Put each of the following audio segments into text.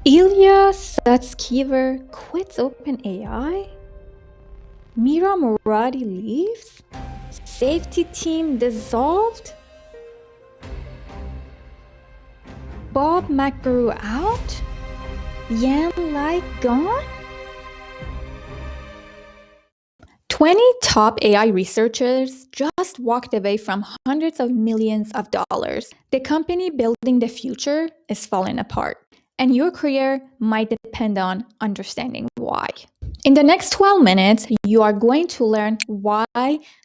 Ilya Sutskever quits OpenAI? Mira Murati leaves? Safety team dissolved? Bob McGrew out? Yan Lai gone? 20 top AI researchers just walked away from hundreds of millions of dollars. The company building the future is falling apart, and your career might depend on understanding why. In the next 12 minutes, you are going to learn why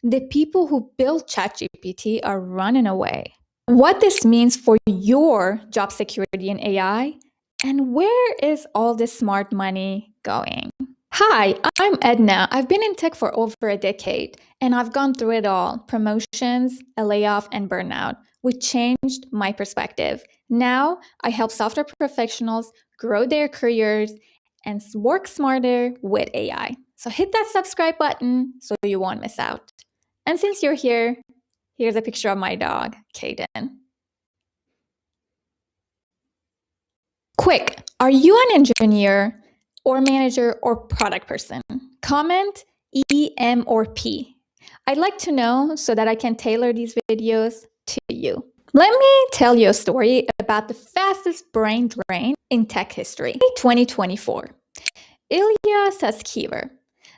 the people who built ChatGPT are running away, what this means for your job security in AI, and where is all this smart money going? Hi, I'm Edna. I've been in tech for over a decade, and I've gone through it all: promotions, a layoff, and burnout, which changed my perspective. Now, I help software professionals grow their careers and work smarter with AI. So hit that subscribe button so you won't miss out. And since you're here, here's a picture of my dog, Kaden. Quick, are you an engineer or manager or product person? Comment E, M, or P. I'd like to know so that I can tailor these videos to you. Let me tell you a story about the fastest brain drain in tech history. 2024. Ilya Sutskever,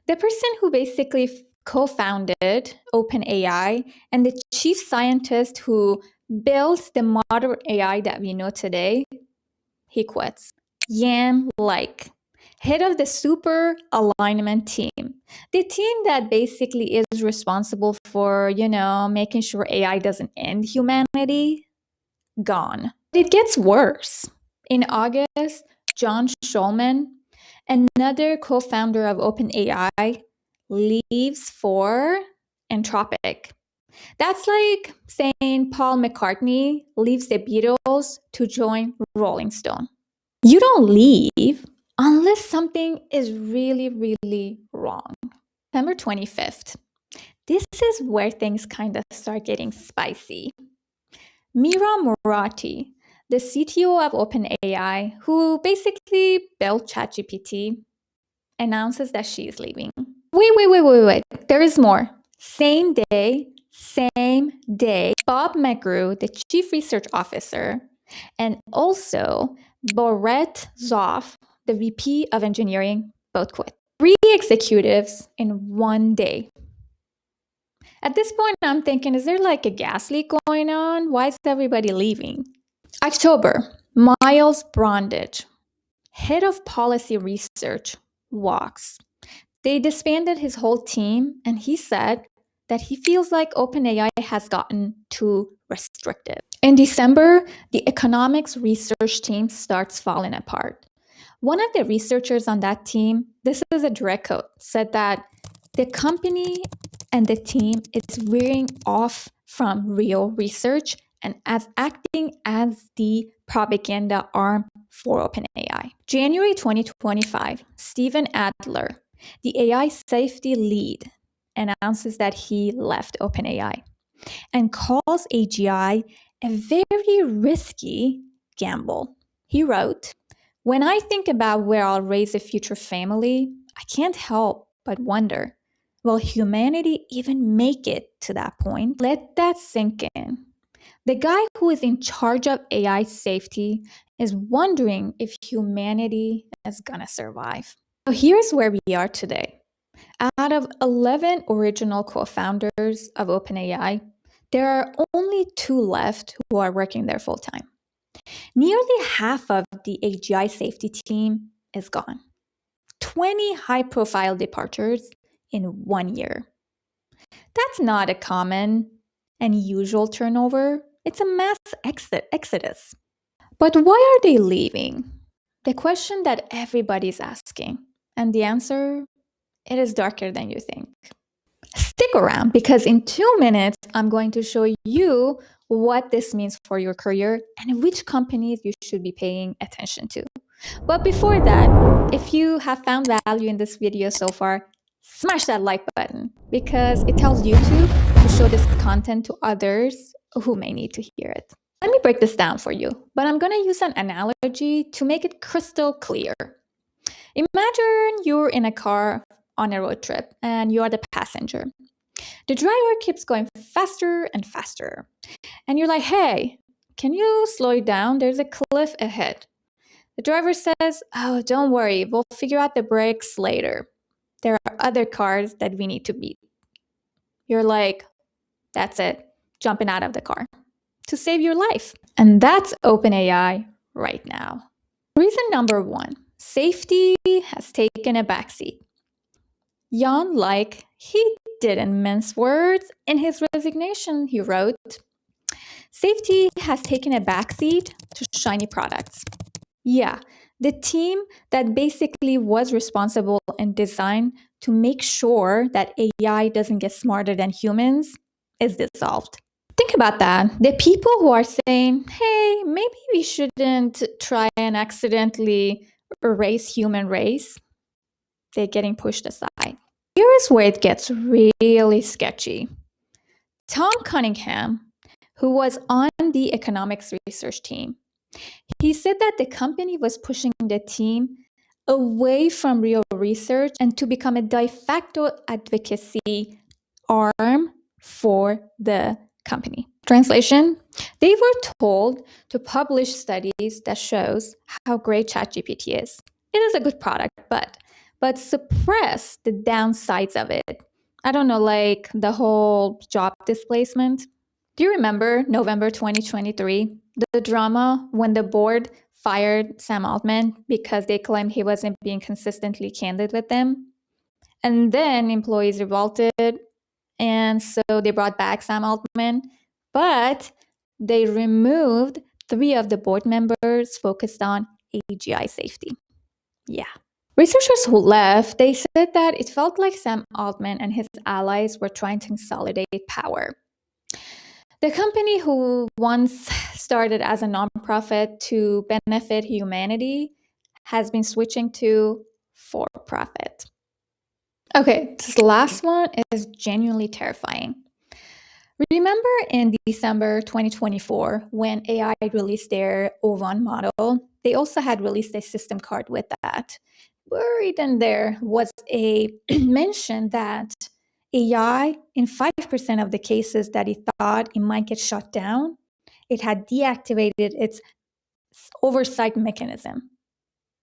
the person who basically co-founded OpenAI and the chief scientist who built the modern AI that we know today, he quits. Yan Lai, head of the super alignment team, the team that basically is responsible for, making sure AI doesn't end humanity, gone. It gets worse. In August, John Schulman, another co-founder of OpenAI, leaves for Anthropic. That's like saying Paul McCartney leaves the Beatles to join Rolling Stone. You don't leave unless something is really, really wrong. September 25th. This is where things kind of start getting spicy. Mira Murati, the CTO of OpenAI, who basically built ChatGPT, announces that she is leaving. Wait. There is more. Same day, Bob McGrew, the chief research officer, and also Boret Zoff, the VP of engineering, both quit. 3 executives in one day. At this point, I'm thinking, is there like a gas leak going on? Why is everybody leaving? October, Miles Brundage, head of policy research, walks. They disbanded his whole team, and he said that he feels like OpenAI has gotten too restrictive. In December, the economics research team starts falling apart. One of the researchers on that team, this is a direct quote, said that the company and the team is veering off from real research and as acting as the propaganda arm for OpenAI. January 2025, Steven Adler, the AI safety lead, announces that he left OpenAI and calls AGI a very risky gamble. He wrote, "When I think about where I'll raise a future family, I can't help but wonder, will humanity even make it to that point?" Let that sink in. The guy who is in charge of AI safety is wondering if humanity is gonna survive. So here's where we are today. Out of 11 original co-founders of OpenAI, there are only 2 left who are working there full-time. Nearly half of the AGI safety team is gone. 20 high-profile departures in 1 year. That's not a common and usual turnover. It's a mass exodus. But why are they leaving? The question that everybody's asking. And the answer, it is darker than you think. Stick around because in 2 minutes, I'm going to show you what this means for your career and which companies you should be paying attention to. But before that, if you have found value in this video so far, smash that like button because it tells YouTube to show this content to others who may need to hear it. Let me break this down for you, but I'm going to use an analogy to make it crystal clear. Imagine you're in a car on a road trip and you are the passenger. The driver keeps going faster and faster. And you're like, hey, can you slow it down? There's a cliff ahead. The driver says, oh, don't worry, we'll figure out the brakes later. There are other cars that we need to beat. You're like, that's it, jumping out of the car to save your life. And that's OpenAI right now. Reason number one, safety has taken a backseat. Jan Like, he didn't mince words. In his resignation, he wrote, safety has taken a backseat to shiny products. Yeah, the team that basically was responsible and designed to make sure that AI doesn't get smarter than humans is dissolved. Think about that. The people who are saying, hey, maybe we shouldn't try and accidentally erase human race, they're getting pushed aside. Here's where it gets really sketchy. Tom Cunningham, who was on the economics research team, he said that the company was pushing the team away from real research and to become a de facto advocacy arm for the company. Translation, they were told to publish studies that shows how great ChatGPT is. It is a good product, but suppress the downsides of it. I don't know, like the whole job displacement. Do you remember November 2023, the drama when the board fired Sam Altman because they claimed he wasn't being consistently candid with them? And then employees revolted, and so they brought back Sam Altman, but they removed 3 of the board members focused on AGI safety. Yeah. Researchers who left, they said that it felt like Sam Altman and his allies were trying to consolidate power. The company, who once started as a nonprofit to benefit humanity, has been switching to for-profit. Okay, this last one is genuinely terrifying. Remember in December 2024, when AI released their O1 model, they also had released a system card with that. Buried in there was a mention that AI, in 5% of the cases that it thought it might get shut down, it had deactivated its oversight mechanism.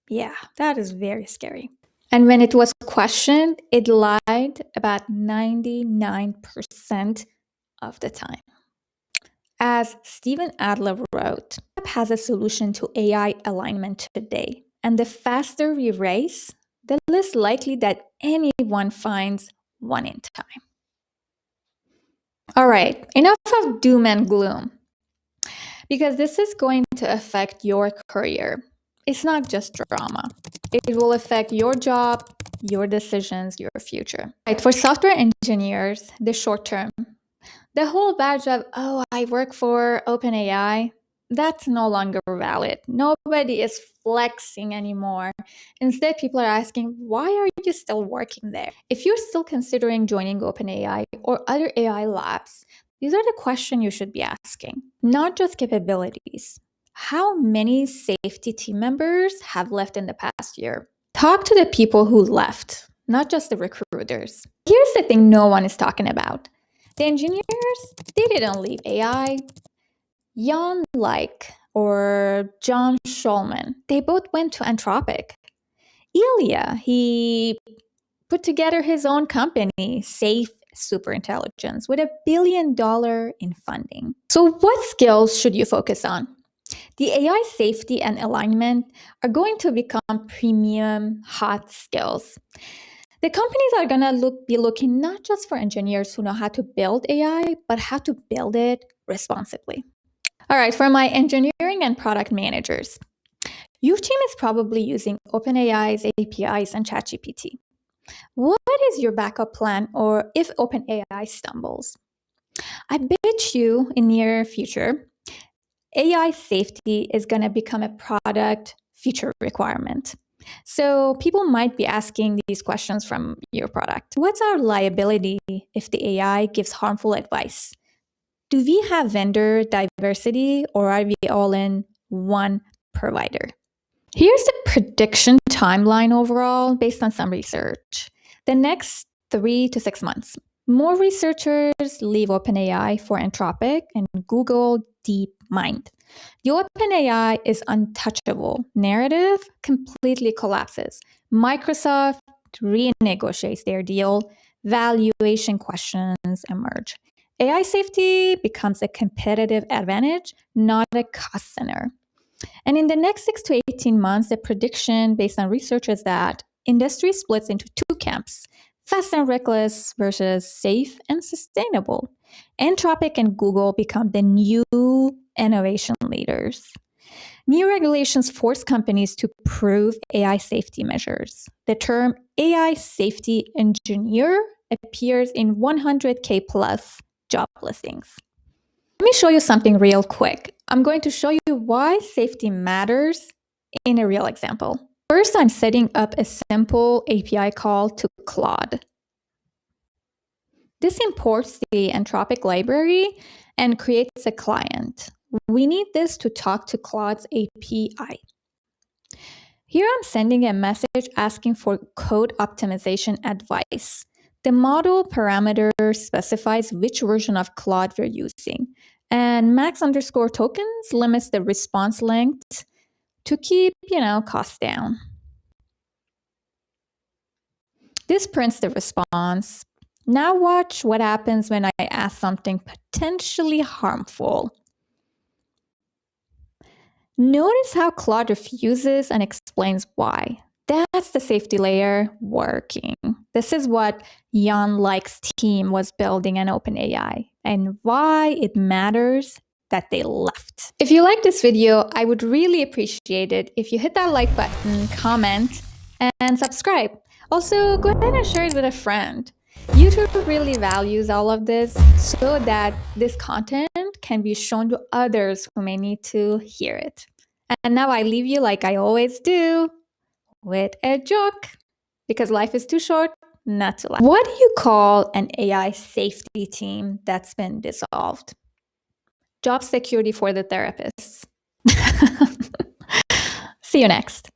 Yeah, that is very scary. And when it was questioned, it lied about 99% of the time. As Stephen Adler wrote, App has a solution to AI alignment today. And the faster we race, the less likely that anyone finds one in time. All right, enough of doom and gloom, because this is going to affect your career. It's not just drama. It will affect your job, your decisions, your future. Right, for software engineers, the short term, the whole badge of, oh, I work for OpenAI, that's no longer valid. Nobody is flexing anymore. Instead, people are asking, why are you still working there? If you're still considering joining OpenAI or other AI labs, these are the questions you should be asking, not just capabilities. How many safety team members have left in the past year? Talk to the people who left, not just the recruiters. Here's the thing no one is talking about. The engineers, they didn't leave AI. Jan Like or John Schulman, they both went to Anthropic. Ilya, he put together his own company, Safe Superintelligence, with $1 billion in funding. So what skills should you focus on? The AI safety and alignment are going to become premium hot skills. The companies are going to be looking not just for engineers who know how to build AI, but how to build it responsibly. All right, for my engineering and product managers, your team is probably using OpenAI's APIs and ChatGPT. What is your backup plan, or if OpenAI stumbles? I bet you in near future, AI safety is going to become a product feature requirement. So people might be asking these questions from your product. What's our liability if the AI gives harmful advice? Do we have vendor diversity, or are we all in one provider? Here's the prediction timeline overall based on some research. The next 3 to 6 months, more researchers leave OpenAI for Anthropic and Google DeepMind. The OpenAI is untouchable narrative completely collapses. Microsoft renegotiates their deal. Valuation questions emerge. AI safety becomes a competitive advantage, not a cost center. And in the next 6 to 18 months, the prediction based on research is that industry splits into two camps: fast and reckless versus safe and sustainable. Anthropic and Google become the new innovation leaders. New regulations force companies to prove AI safety measures. The term AI safety engineer appears in 100K plus job listings. Let me show you something real quick. I'm going to show you why safety matters in a real example. First, I'm setting up a simple API call to Claude. This imports the Anthropic library and creates a client. We need this to talk to Claude's API. Here I'm sending a message asking for code optimization advice. The model parameter specifies which version of Claude we're using, and max_tokens limits the response length to keep, costs down. This prints the response. Now watch what happens when I ask something potentially harmful. Notice how Claude refuses and explains why. That's the safety layer working. This is what Jan Lik's team was building in OpenAI, and why it matters that they left. If you like this video, I would really appreciate it if you hit that like button, comment, and subscribe. Also, go ahead and share it with a friend. YouTube really values all of this so that this content can be shown to others who may need to hear it. And now I leave you like I always do, with a joke, because life is too short not to laugh. What do you call an AI safety team that's been dissolved? Job security for the therapists. See you next.